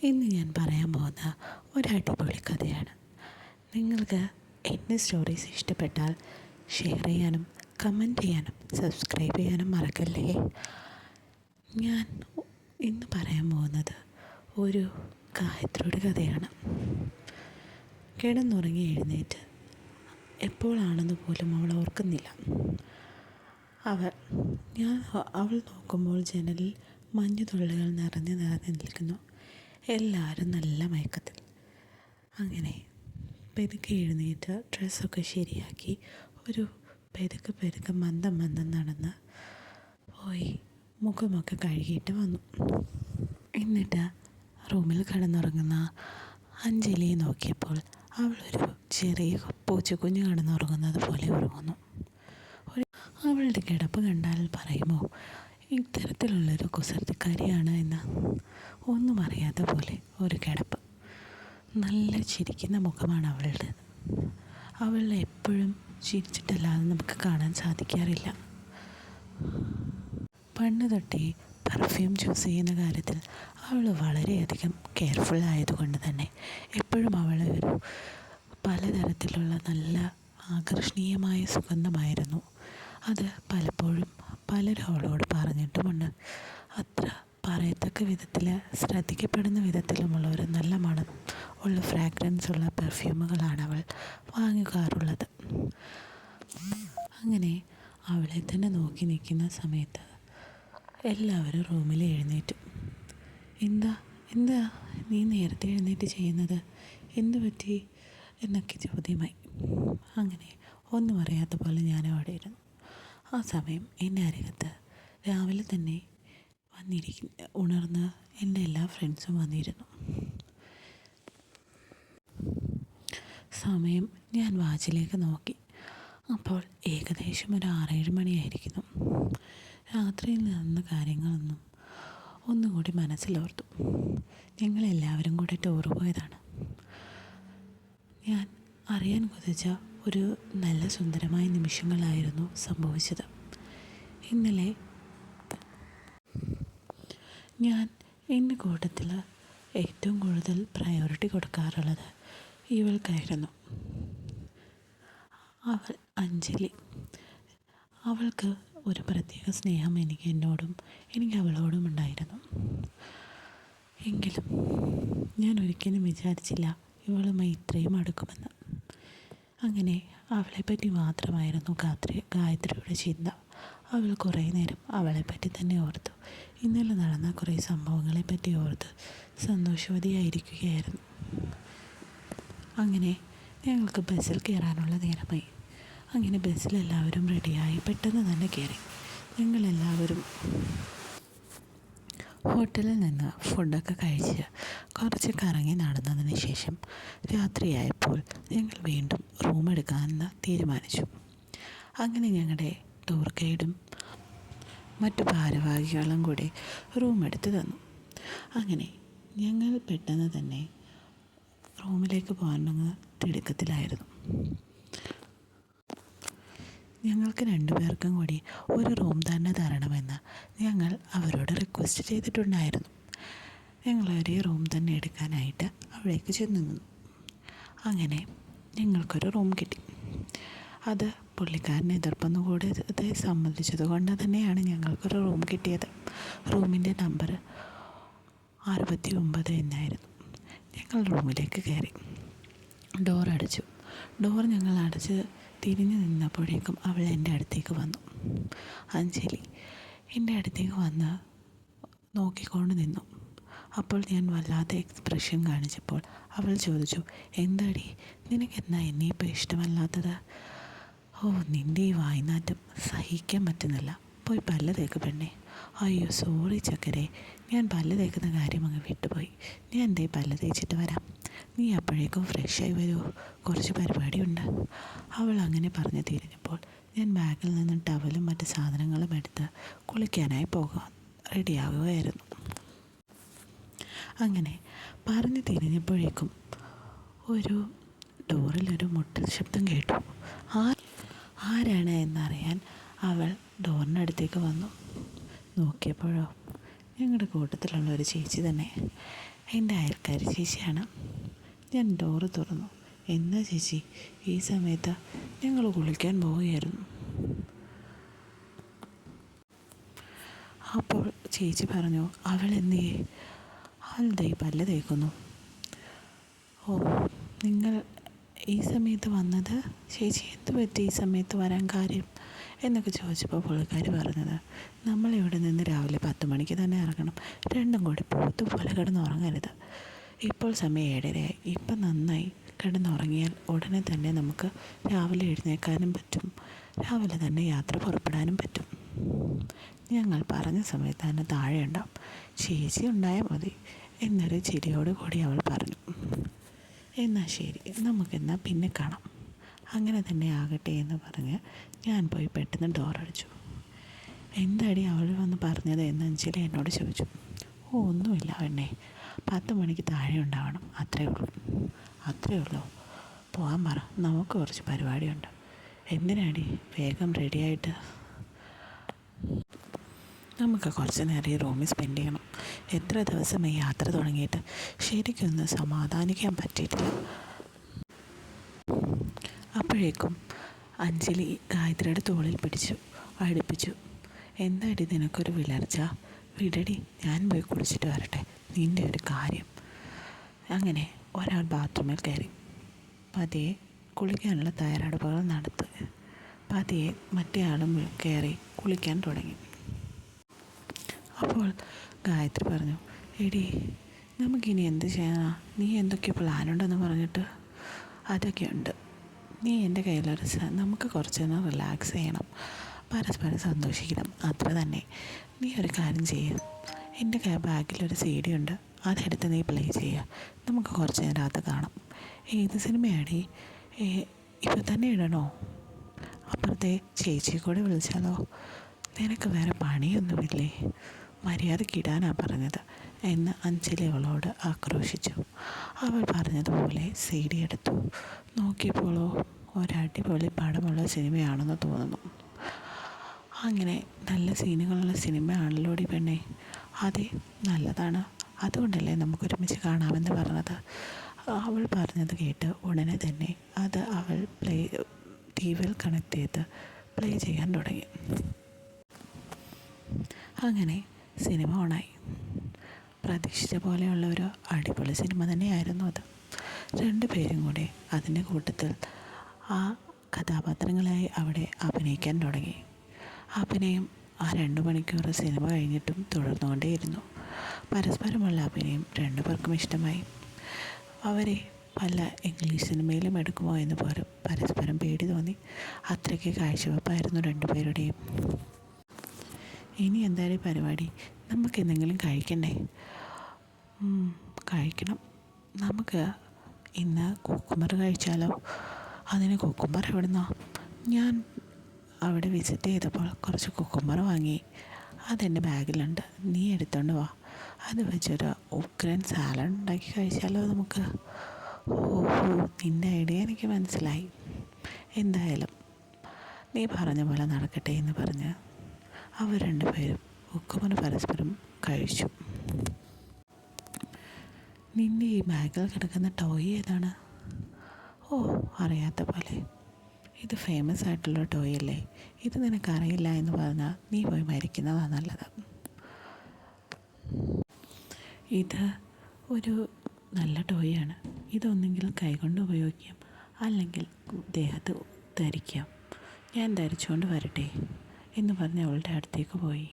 ഇന്ന് ഞാൻ പറയാൻ പോകുന്ന ഒരു അടിപൊളി കഥയാണ്. നിങ്ങൾക്ക് എൻ്റെ സ്റ്റോറീസ് ഇഷ്ടപ്പെട്ടാൽ ഷെയർ ചെയ്യാനും കമൻറ്റ് ചെയ്യാനും സബ്സ്ക്രൈബ് ചെയ്യാനും മറക്കല്ലേ. ഞാൻ ഇന്ന് പറയാൻ പോകുന്നത് ഒരു ഗായത്രിയുടെ കഥയാണ്. കിടന്നുറങ്ങി എഴുന്നേറ്റ് എപ്പോഴാണെന്ന് പോലും അവൾ ഓർക്കുന്നില്ല. അവൾ നോക്കുമ്പോൾ ജനലിൽ മഞ്ഞുതുള്ളികൾ നിറഞ്ഞു നിൽക്കുന്നു. എല്ലാവരും നല്ല മയക്കത്തിൽ. അങ്ങനെ പെതുക്കെ എഴുന്നേറ്റ് ഡ്രസ്സൊക്കെ ശരിയാക്കി ഒരു പെതുക്കെ മന്ദം നടന്ന് പോയി മുഖമൊക്കെ കഴുകിയിട്ട് വന്നു. എന്നിട്ട് റൂമിൽ കിടന്നുറങ്ങുന്ന അഞ്ജലിയെ നോക്കിയപ്പോൾ അവളൊരു ചെറിയ പൂച്ചക്കുഞ്ഞ് കിടന്നുറങ്ങുന്നത് പോലെ ഉറങ്ങുന്നു. അവളുടെ കിടപ്പ് കണ്ടാൽ പറയുമോ ഇത്തരത്തിലുള്ളൊരു കുസൃതിക്കാരിയാണ് എന്ന്. ഒന്നും അറിയാത്ത പോലെ ഒരു കിടപ്പ്. നല്ല ചിരിക്കുന്ന മുഖമാണ് അവളുടെ. അവളെ എപ്പോഴും ചിരിച്ചിട്ടല്ലാതെ നമുക്ക് കാണാൻ സാധിക്കാറില്ല. പണ്ട് തൊട്ടേ പെർഫ്യൂം ചൂസ് ചെയ്യുന്ന കാര്യത്തിൽ അവൾ വളരെയധികം കെയർഫുൾ ആയതുകൊണ്ട് തന്നെ എപ്പോഴും അവൾ ഒരു പലതരത്തിലുള്ള നല്ല ആകർഷണീയമായ സുഗന്ധമായിരുന്നു. അത് പലപ്പോഴും പലരും അവളോട് പറഞ്ഞിട്ടുമുണ്ട്. അത്ര പറയത്തക്ക വിധത്തിൽ ശ്രദ്ധിക്കപ്പെടുന്ന വിധത്തിലുമുള്ള ഒരു നല്ല മണം ഉള്ള ഫ്രാഗ്രൻസ് ഉള്ള പെർഫ്യൂമുകളാണ് അവൾ വാങ്ങിക്കാറുള്ളത്. അങ്ങനെ അവളെ തന്നെ നോക്കി നിൽക്കുന്ന സമയത്ത് എല്ലാവരും റൂമിൽ എഴുന്നേറ്റു. എന്താ നീ നേരത്തെ എഴുന്നേറ്റ് ചെയ്യുന്നത്, എന്ത് പറ്റി എന്നൊക്കെ ചോദ്യമായി. അങ്ങനെ ഒന്നും അറിയാത്ത പോലെ ഞാൻ അവിടെ ഇരുന്നു. ആ സമയം എൻ്റെ അരികത്ത് രാവിലെ തന്നെ ഉണർന്ന് എൻ്റെ എല്ലാ ഫ്രണ്ട്സും വന്നിരുന്നു. സമയം ഞാൻ വാച്ചിലേക്ക് നോക്കി. അപ്പോൾ ഏകദേശം ഒരു 6-7 മണിയായിരിക്കുന്നു. രാത്രിയിൽ നടന്ന കാര്യങ്ങളൊന്നും ഒന്നുകൂടി മനസ്സിലോർത്തു. ഞങ്ങളെല്ലാവരും കൂടെ ടൂർ പോയതാണ്. ഞാൻ അറിയാൻ കൊതിച്ച ഒരു നല്ല സുന്ദരമായ നിമിഷങ്ങളായിരുന്നു സംഭവിച്ചത്. ഇന്നലെ ഞാൻ എൻ്റെ കൂട്ടത്തിൽ ഏറ്റവും കൂടുതൽ പ്രയോറിറ്റി കൊടുക്കാറുള്ളത് ഇവൾക്കായിരുന്നു. അവൾ അഞ്ജലി. അവൾക്ക് ഒരു പ്രത്യേക സ്നേഹം എനിക്ക് അവളോടും ഉണ്ടായിരുന്നു. എങ്കിലും ഞാൻ ഒരിക്കലും വിചാരിച്ചില്ല ഇവളുമായി ഇത്രയും അടുക്കുമെന്ന്. അങ്ങനെ അവളെപ്പറ്റി മാത്രമായിരുന്നു ഗായത്രിയുടെ ചിന്ത. അവൾ കുറേ നേരം അവളെപ്പറ്റി തന്നെ ഓർത്തു. ഇന്നലെ നടന്ന കുറേ സംഭവങ്ങളെപ്പറ്റി ഓർത്ത് സന്തോഷവതിയായിരിക്കുകയായിരുന്നു. അങ്ങനെ ഞങ്ങൾക്ക് ബസ്സിൽ കയറാനുള്ള നേരമായി. അങ്ങനെ ബസ്സിലെല്ലാവരും റെഡിയായി പെട്ടെന്ന് തന്നെ കയറി. ഞങ്ങളെല്ലാവരും ഹോട്ടലിൽ നിന്ന് ഫുഡൊക്കെ കഴിച്ച് കുറച്ച് കറങ്ങി നടന്നതിന് ശേഷം രാത്രിയായപ്പോൾ ഞങ്ങൾ വീണ്ടും റൂം എടുക്കാമെന്ന് തീരുമാനിച്ചു. അങ്ങനെ ഞങ്ങളുടെ ടൂർ ഗൈഡും മറ്റു ഭാരവാഹികളും കൂടി റൂം എടുത്ത് തന്നു. അങ്ങനെ ഞങ്ങൾ പെട്ടെന്ന് തന്നെ റൂമിലേക്ക് പോകാനുള്ള തിടുക്കത്തിലായിരുന്നു. ഞങ്ങൾക്ക് 2 പേർക്കും കൂടി ഒരു റൂം തന്നെ തരണമെന്ന് ഞങ്ങൾ അവരോട് റിക്വസ്റ്റ് ചെയ്തിട്ടുണ്ടായിരുന്നു. ഞങ്ങൾ ഒരേ റൂം തന്നെ എടുക്കാനായിട്ട് അവിടേക്ക് ചെന്നു നിന്നു. അങ്ങനെ ഞങ്ങൾക്കൊരു റൂം കിട്ടി. അത് പുള്ളിക്കാരൻ എതിർപ്പൊന്നും കൂടി സമ്മതിച്ചത് കൊണ്ട് തന്നെയാണ് ഞങ്ങൾക്കൊരു റൂം കിട്ടിയത്. റൂമിൻ്റെ നമ്പർ 69 എന്നായിരുന്നു. ഞങ്ങൾ റൂമിലേക്ക് കയറി. ഡോർ അടച്ചു. ഞങ്ങൾ അടച്ച് തിരിഞ്ഞു നിന്നപ്പോഴേക്കും അവൾ എൻ്റെ അടുത്തേക്ക് വന്നു. അഞ്ജലി എൻ്റെ അടുത്തേക്ക് വന്ന് നോക്കിക്കൊണ്ട് നിന്നു. അപ്പോൾ ഞാൻ വല്ലാത്ത എക്സ്പ്രഷൻ കാണിച്ചപ്പോൾ അവൾ ചോദിച്ചു, എന്താടി നിനക്കെന്നാ എന്നെ ഇപ്പോൾ ഇഷ്ടമല്ലാത്തത്? നിൻ്റെ ഈ വായ്നാറ്റം സഹിക്കാൻ പറ്റുന്നില്ല. പോയി പല്ല് തേക്ക് പെണ്ണേ. അയ്യോ സോറി ചക്കരെ, ഞാൻ പല്ല് തേക്കുന്ന കാര്യം അങ്ങ് വിട്ടുപോയി. ഞാൻ പല്ല് തേച്ചിട്ട് വരാം. നീ അപ്പോഴേക്കും ഫ്രഷായി വരുമോ? കുറച്ച് പരിപാടിയുണ്ട്. അവൾ അങ്ങനെ പറഞ്ഞു തിരിഞ്ഞപ്പോൾ ഞാൻ ബാഗിൽ നിന്ന് ടവലും മറ്റ് സാധനങ്ങളും എടുത്ത് കുളിക്കാനായി റെഡിയാകുകയായിരുന്നു. അങ്ങനെ പറഞ്ഞു തിരിഞ്ഞപ്പോഴേക്കും ഒരു ഡോറിലൊരു മുട്ടൽ ശബ്ദം കേട്ടു. ആരാണ് എന്നറിയാൻ അവൾ ഡോറിനടുത്തേക്ക് വന്നു. നോക്കിയപ്പോഴോ ഞങ്ങളുടെ കൂട്ടത്തിലുള്ള ഒരു ചേച്ചി തന്നെ. എൻ്റെ അയൽക്കാരി ചേച്ചിയാണ്. ഞാൻ ഡോറ് തുറന്നു. എന്താ ചേച്ചി ഈ സമയത്ത്? ഞങ്ങൾ കുളിക്കാൻ പോവുകയായിരുന്നു. അപ്പോൾ ചേച്ചി പറഞ്ഞു, അവൾ എന്തിയേ? അവൾ പല്ല് തേക്കുന്നു. ഓ, നിങ്ങൾ ഈ സമയത്ത് വന്നത്? ചേച്ചി എന്ത് പറ്റി ഈ സമയത്ത് വരാൻ കാര്യം എന്നൊക്കെ ചോദിച്ചപ്പോൾ പുള്ളിക്കാരി പറഞ്ഞത്, നമ്മളിവിടെ നിന്ന് രാവിലെ 10 മണിക്ക് തന്നെ ഇറങ്ങണം. രണ്ടും കൂടി പോത്ത് പോലെ കിടന്നുറങ്ങരുത്. ഇപ്പോൾ സമയം 7:30. ഇപ്പം നന്നായി കിടന്നുറങ്ങിയാൽ ഉടനെ തന്നെ നമുക്ക് രാവിലെ എഴുന്നേൽക്കാനും പറ്റും. രാവിലെ തന്നെ യാത്ര പുറപ്പെടാനും പറ്റും. ഞങ്ങൾ പറഞ്ഞ സമയത്ത് തന്നെ താഴെ ഉണ്ടാവും. ചേച്ചി ഉണ്ടായാൽ മതി എന്നൊരു ചിരിയോട് കൂടി അവൾ പറഞ്ഞു. എന്നാൽ ശരി, നമുക്കെന്നാൽ പിന്നെ കാണാം. അങ്ങനെ തന്നെ ആകട്ടെ എന്ന് പറഞ്ഞ് ഞാൻ പോയി പെട്ടെന്ന് ഡോറടിച്ചു. എന്താടി അവൾ വന്ന് പറഞ്ഞത് എന്ന് അഞ്ജലി എന്നോട് ചോദിച്ചു. ഓ, ഒന്നുമില്ല പെണ്ണേ, 10 മണിക്ക് താഴെ ഉണ്ടാവണം, അത്രയേ ഉള്ളൂ. പോകാൻ പറ, നമുക്ക് കുറച്ച് പരിപാടിയുണ്ട്. എന്തിനാടി? വേഗം റെഡിയായിട്ട് നമുക്ക് കുറച്ച് നേരം ഈ റൂമിൽ സ്പെൻഡ് ചെയ്യണം. എത്ര ദിവസമായി യാത്ര തുടങ്ങിയിട്ട് ശരിക്കൊന്ന് സമാധാനിക്കാൻ പറ്റിയിട്ടില്ല. അപ്പോഴേക്കും അഞ്ജലി ഗായത്രിയുടെ തോളിൽ പിടിച്ചു അടുപ്പിച്ചു. എന്താടി നിനക്കൊരു വിളർച്ച? വിടടി, ഞാൻ പോയി കുളിച്ചിട്ട് വരട്ടെ, നിൻ്റെ ഒരു കാര്യം. അങ്ങനെ ഒരാൾ ബാത്റൂമിൽ കയറി പതിയെ കുളിക്കാനുള്ള തയ്യാറെടുപ്പുകൾ നടത്തി. പതിയെ മറ്റേ ആളും കയറി കുളിക്കാൻ തുടങ്ങി. അപ്പോൾ ഗായത്രി പറഞ്ഞു, എടി നമുക്കിനി എന്ത് ചെയ്യാനാ? നീ എന്തൊക്കെ പ്ലാനുണ്ടെന്ന് പറഞ്ഞിട്ട്? അതൊക്കെയുണ്ട്. നീ എൻ്റെ കയ്യിലൊരു നമുക്ക് കുറച്ചൊന്ന് റിലാക്സ് ചെയ്യണം, പരസ്പരം സന്തോഷിക്കണം, അത്ര തന്നെ. നീ ഒരു കാര്യം ചെയ്യും, എൻ്റെ ബാഗിലൊരു CD ഉണ്ട്, അതെടുത്ത് നീ പ്ലേ ചെയ്യുക. നമുക്ക് കുറച്ച് നേരം അത് കാണാം. ഏത് സിനിമയാടി? ഇപ്പോൾ തന്നെ ഇടണോ? അപ്പുറത്തെ ചേച്ചിയെ കൂടെ വിളിച്ചാലോ? നിനക്ക് വേറെ പണിയൊന്നുമില്ലേ? മര്യാദയ്ക്ക് ഇടാനാണ് പറഞ്ഞത് എന്ന് അഞ്ജലി അവളോട് ആക്രോശിച്ചു. അവൾ പറഞ്ഞതുപോലെ CD എടുത്തു. നോക്കിയപ്പോഴോ ഒരടിപൊളി പടമുള്ള സിനിമയാണെന്ന് തോന്നുന്നു. അങ്ങനെ നല്ല സീനുകളുള്ള സിനിമയാണല്ലോടി പെണ്ണേ. അതെ, നല്ലതാണ്. അതുകൊണ്ടല്ലേ നമുക്കൊരുമിച്ച് കാണാമെന്ന് പറഞ്ഞത്. അവൾ പറഞ്ഞത് കേട്ട് ഉടനെ തന്നെ അത് അവൾ TV കണക്ട് ചെയ്ത് പ്ലേ ചെയ്യാൻ തുടങ്ങി. അങ്ങനെ സിനിമ ഓണായി. പ്രതീക്ഷിച്ച പോലെയുള്ള ഒരു അടിപൊളി സിനിമ തന്നെയായിരുന്നു അത്. 2 പേരും കൂടെ അതിൻ്റെ കൂട്ടത്തിൽ ആ കഥാപാത്രങ്ങളായി അവിടെ അഭിനയിക്കാൻ തുടങ്ങി. അഭിനയം ആ 2 മണിക്കൂർ സിനിമ കഴിഞ്ഞിട്ടും തുടർന്നുകൊണ്ടേയിരുന്നു. പരസ്പരമുള്ള അഭിനയം 2 പേർക്കും ഇഷ്ടമായി. അവരെ പല ഇംഗ്ലീഷ് സിനിമയിലും എടുക്കുമോ എന്ന് പോലും പരസ്പരം പേടി തോന്നി. അത്രയ്ക്ക് കാഴ്ചവെപ്പായിരുന്നു 2 പേരുടെയും. ഇനി എന്തായാലും പരിപാടി? നമുക്ക് എന്തെങ്കിലും കഴിക്കണ്ടേ? കഴിക്കണം. നമുക്ക് ഇന്ന് കുക്കുമ്പർ കഴിച്ചാലോ? അതിന് കുക്കുമ്പർ എവിടുന്നോ? ഞാൻ അവിടെ വിസിറ്റ് ചെയ്തപ്പോൾ കുറച്ച് കുക്കുമ്പർ വാങ്ങി, അതെൻ്റെ ബാഗിലുണ്ട്. നീ എടുത്തോണ്ട് വാ. അത് വെച്ചൊരു ഉഗ്രൻ സാലഡ് ഉണ്ടാക്കി കഴിച്ചാലോ നമുക്ക്? ഓഹോ, നിൻ്റെ ഐഡിയ എനിക്ക് മനസ്സിലായി. എന്തായാലും നീ പറഞ്ഞ പോലെ നടക്കട്ടെ എന്ന് പറഞ്ഞ് അവർ 2 പേരും കുക്കുമ്പർ പരസ്പരം കഴിച്ചു. നിൻ്റെ ഈ ബാഗിൽ കിടക്കുന്ന ടോയ് ഏതാണ്? ഓ, അറിയാത്ത പോലെ. ഇത് ഫേമസ് ആയിട്ടുള്ള ടോയ് അല്ലേ? ഇത് നിനക്കറിയില്ല എന്ന് പറഞ്ഞാൽ നീ പോയി മരിക്കുന്നതാണ് നല്ലത്. ഇത് ഒരു നല്ല ടോയാണ്. ഇതൊന്നെങ്കിൽ കൈകൊണ്ട് ഉപയോഗിക്കാം, അല്ലെങ്കിൽ ദേഹത്ത് ധരിക്കാം. ഞാൻ ധരിച്ചുകൊണ്ട് വരട്ടെ എന്ന് പറഞ്ഞ് അവളുടെ അടുത്തേക്ക് പോയി.